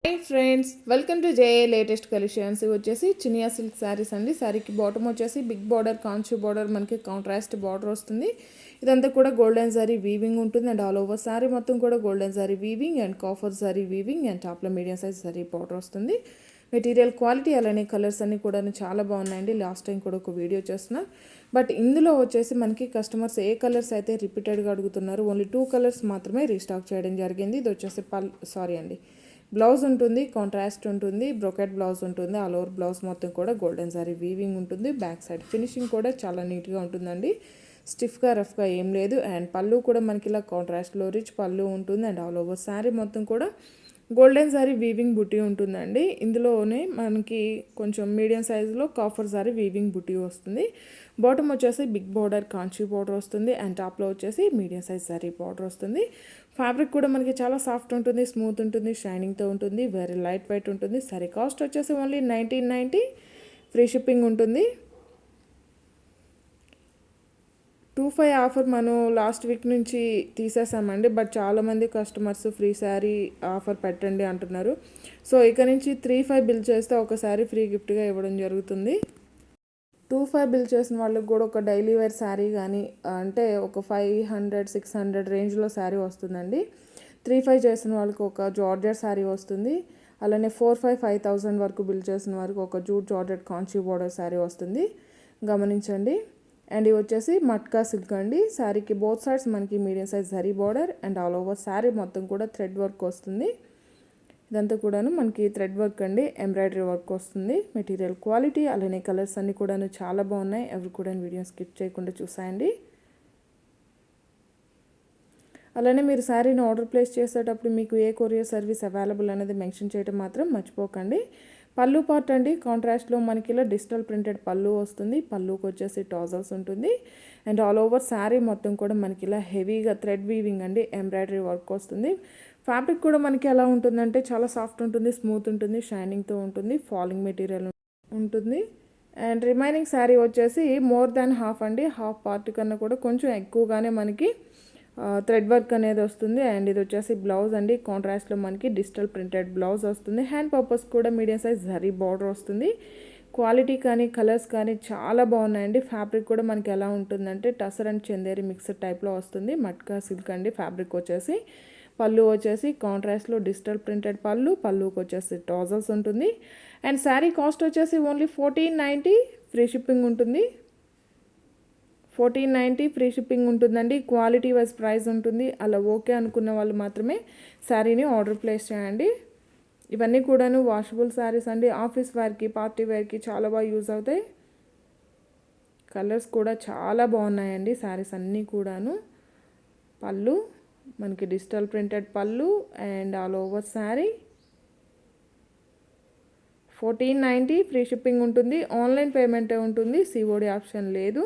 Hi friends, welcome to JA latest collections. ఇవి వచ్చేసి Chiniya silk saris అండి. శారీకి బాటమ్ వచ్చేసి బిగ్ బార్డర్, కాంచు బార్డర్, మనకి కాంట్రాస్ట్ బార్డర్ వస్తుంది. ఇదంతా కూడా గోల్డెన్ శారీ వీవింగ్ ఉంటుంది అండ్ ఆల్ ఓవర్ శారీ మొత్తం కూడా golden sari weaving and copper sari weaving and టాప్లో మీడియం సైజ్ శారీ బార్డర్ వస్తుంది. మెటీరియల్ క్వాలిటీ అలానే కలర్స్ అన్నీ కూడా చాలా బాగున్నాయండి. లాస్ట్ టైం కూడా ఒక వీడియో చేస్తున్నా, బట్ ఇందులో వచ్చేసి మనకి కస్టమర్స్ ఏ కలర్స్ అయితే రిపీటెడ్గా అడుగుతున్నారు, ఓన్లీ 2 కలర్స్ మాత్రమే రీస్టాక్ చేయడం జరిగింది. ఇది వచ్చేసి బ్లౌజ్ ఉంటుంది, కాంట్రాస్ట్ ఉంటుంది, బ్రోకెట్ బ్లౌజ్ ఉంటుంది. ఆల్ ఓవర్ బ్లౌజ్ మొత్తం కూడా గోల్డెన్ సారీ వీవింగ్ ఉంటుంది. బ్యాక్ సైడ్ ఫినిషింగ్ కూడా చాలా నీట్గా ఉంటుందండి. స్టిఫ్గా రఫ్గా ఏం లేదు. అండ్ పళ్ళు కూడా మనకి ఇలా కాంట్రాస్ట్లో రిచ్ పళ్ళు ఉంటుంది. అండ్ ఆల్ ఓవర్ శారీ మొత్తం కూడా గోల్డెన్ సారీ వీవింగ్ బుటీ ఉంటుందండి. ఇందులోనే మనకి కొంచెం మీడియం సైజులో కాఫర్ సారీ వీవింగ్ బుటీ వస్తుంది. బాటమ్ వచ్చేసి బిగ్ బార్డర్ కాంచీ బార్డర్ వస్తుంది. అండ్ టాప్లో వచ్చేసి మీడియం సైజ్ సారీ బార్డర్ వస్తుంది. ఫ్యాబ్రిక్ కూడా మనకి చాలా సాఫ్ట్ ఉంటుంది, స్మూత్ ఉంటుంది, షైనింగ్తో ఉంటుంది, వెరీ లైట్ వెయిట్ ఉంటుంది. సారీ కాస్ట్ వచ్చేసి ఓన్లీ 1990, ఫ్రీ షిప్పింగ్ ఉంటుంది. 25 ఆఫర్ మనం లాస్ట్ వీక్ నుంచి తీసేసామండి, బట్ చాలామంది కస్టమర్స్ ఫ్రీ శారీ ఆఫర్ పెట్టండి అంటున్నారు. సో ఇక నుంచి 35 బిల్ చేస్తే ఒక శారీ ఫ్రీ గిఫ్ట్గా ఇవ్వడం జరుగుతుంది. 25 బిల్ చేసిన వాళ్ళకి కూడా ఒక డైలీ వేర్ శారీ కానీ, అంటే ఒక 500-600 రేంజ్లో శారీ వస్తుందండి. 35 చేసిన వాళ్ళకి ఒక జార్జెట్ శారీ వస్తుంది. అలానే 4,500-5,000 వరకు బిల్ చేసిన వారికి ఒక jute georgette Kanchi border sari వస్తుంది, గమనించండి. అండ్ ఇవి వచ్చేసి మట్కా సిల్క్ అండి. శారీకి బోత్ సైడ్స్ మనకి medium size zari border and all over sari మొత్తం కూడా థ్రెడ్ వర్క్ వస్తుంది. ఇదంతా కూడాను మనకి థ్రెడ్ వర్క్ అండి, ఎంబ్రాయిడరీ వర్క్ వస్తుంది. మెటీరియల్ క్వాలిటీ అలానే కలర్స్ అన్నీ కూడాను చాలా బాగున్నాయి. ఎవరు కూడా వీడియో స్కిప్ చేయకుండా చూసాయండి. అలానే మీరు శారీని ఆర్డర్ ప్లేస్ చేసేటప్పుడు మీకు ఏ కొరియర్ సర్వీస్ అవైలబుల్ అనేది మెన్షన్ చేయడం మాత్రం మర్చిపోకండి. పళ్ళు పార్ట్ అండి, కాంట్రాస్ట్లో మనకి ఇలా డిజిటల్ ప్రింటెడ్ పళ్ళు వస్తుంది. పళ్ళుకి వచ్చేసి టాజల్స్ ఉంటుంది. అండ్ ఆల్ ఓవర్ శారీ మొత్తం కూడా మనకి ఇలా హెవీగా థ్రెడ్ వీవింగ్ అండి, ఎంబ్రాయిడరీ వర్క్ వస్తుంది. ఫ్యాబ్రిక్ కూడా మనకి ఎలా ఉంటుందంటే చాలా సాఫ్ట్ ఉంటుంది, స్మూత్ ఉంటుంది, షైనింగ్తో ఉంటుంది, ఫాలింగ్ మెటీరియల్ ఉంటుంది. అండ్ రిమైనింగ్ శారీ వచ్చేసి మోర్ దాన్ హాఫ్ అండి, హాఫ్ పార్ట్ కన్నా కూడా కొంచెం ఎక్కువగానే మనకి థ్రెడ్ వర్క్ అనేది వస్తుంది. అండ్ ఇది వచ్చేసి బ్లౌజ్ అండి, కాంట్రాస్ట్లో మనకి డిజిటల్ ప్రింటెడ్ బ్లౌజ్ వస్తుంది. హ్యాండ్ పర్పస్ కూడా మీడియం సైజ్ జరీ బార్డర్ వస్తుంది. క్వాలిటీ కానీ కలర్స్ కానీ చాలా బాగున్నాయండి. ఫ్యాబ్రిక్ కూడా మనకి ఎలా ఉంటుందంటే టసర్ అండ్ చందేరి మిక్స్డ్ టైప్లో వస్తుంది. మట్కా సిల్క్ అండి ఫ్యాబ్రిక్ వచ్చేసి. పళ్ళు వచ్చేసి కాంట్రాస్ట్లో డిజిటల్ ప్రింటెడ్ పళ్ళుకి వచ్చేసి టాజల్స్ ఉంటుంది. అండ్ శారీ కాస్ట్ వచ్చేసి ఓన్లీ 1490, ఫ్రీ షిప్పింగ్ ఉంటుంది. 1490 ఫ్రీ షిప్పింగ్ ఉంటుందండి. క్వాలిటీ వైజ్ ప్రైస్ ఉంటుంది. అలా ఓకే అనుకున్న వాళ్ళు మాత్రమే శారీని ఆర్డర్ ప్లేస్ చేయండి. ఇవన్నీ కూడాను వాషబుల్ శారీస్ అండి. ఆఫీస్ వేర్కి, పార్టీ వేర్కి చాలా బాగా యూజ్ అవుతాయి. కలర్స్ కూడా చాలా బాగున్నాయండి. శారీస్ అన్నీ కూడాను. పళ్ళు మనకి డిజిటల్ ప్రింటెడ్ పళ్ళు and all over sari 1490, free shipping ఉంటుంది. ఆన్లైన్ పేమెంటే ఉంటుంది, సిఓడి ఆప్షన్ లేదు.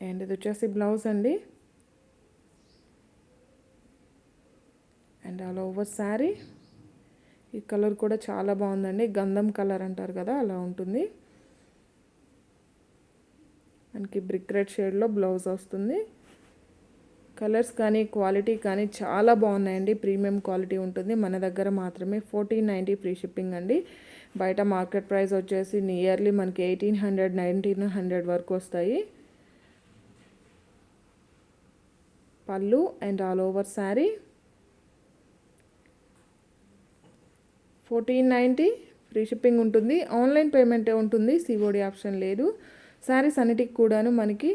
అండ్ ఇది వచ్చేసి బ్లౌజ్ అండి. అండ్ ఆల్ ఓవర్ శారీ ఈ కలర్ కూడా చాలా బాగుందండి. గంధం కలర్ అంటారు కదా, అలా ఉంటుంది. మనకి బ్రిక్ రెడ్ షేడ్లో బ్లౌజ్ వస్తుంది. కలర్స్ కానీ క్వాలిటీ కానీ చాలా బాగున్నాయండి. ప్రీమియం క్వాలిటీ ఉంటుంది. మన దగ్గర మాత్రమే 1490 ఫ్రీ షిప్పింగ్ అండి. బయట మార్కెట్ ప్రైస్ వచ్చేసి నియర్లీ మనకి 1800-1900 వరకు వస్తాయి. పళ్ళు and all over sari 1490, free shipping ఉంటుంది. ఆన్లైన్ పేమెంటే ఉంటుంది, సిఓడి ఆప్షన్ లేదు. శారీస్ అన్నిటికి కూడాను మనకి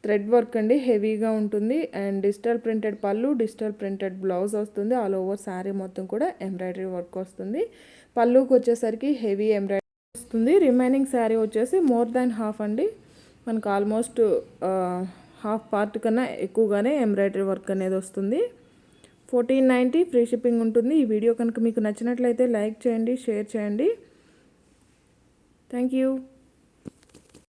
థ్రెడ్ వర్క్ అండి, హెవీగా ఉంటుంది. అండ్ డిజిటల్ ప్రింటెడ్ పళ్ళు, డిజిటల్ ప్రింటెడ్ బ్లౌజ్ వస్తుంది. ఆల్ ఓవర్ శారీ మొత్తం కూడా ఎంబ్రాయిడరీ వర్క్ వస్తుంది. పళ్ళుకి వచ్చేసరికి హెవీ ఎంబ్రాయిడరీ వస్తుంది. రిమైనింగ్ శారీ వచ్చేసి మోర్ దాన్ హాఫ్ అండి, మనకు ఆల్మోస్ట్ హాఫ్ పార్ట్ కన్నా ఎక్కువగానే ఎంబ్రాయిడరీ వర్క్ అనేది వస్తుంది. 1490 ఫ్రీ షిప్పింగ్ ఉంటుంది. ఈ వీడియో కనుక మీకు నచ్చినట్లయితే లైక్ చేయండి, షేర్ చేయండి. Thank you.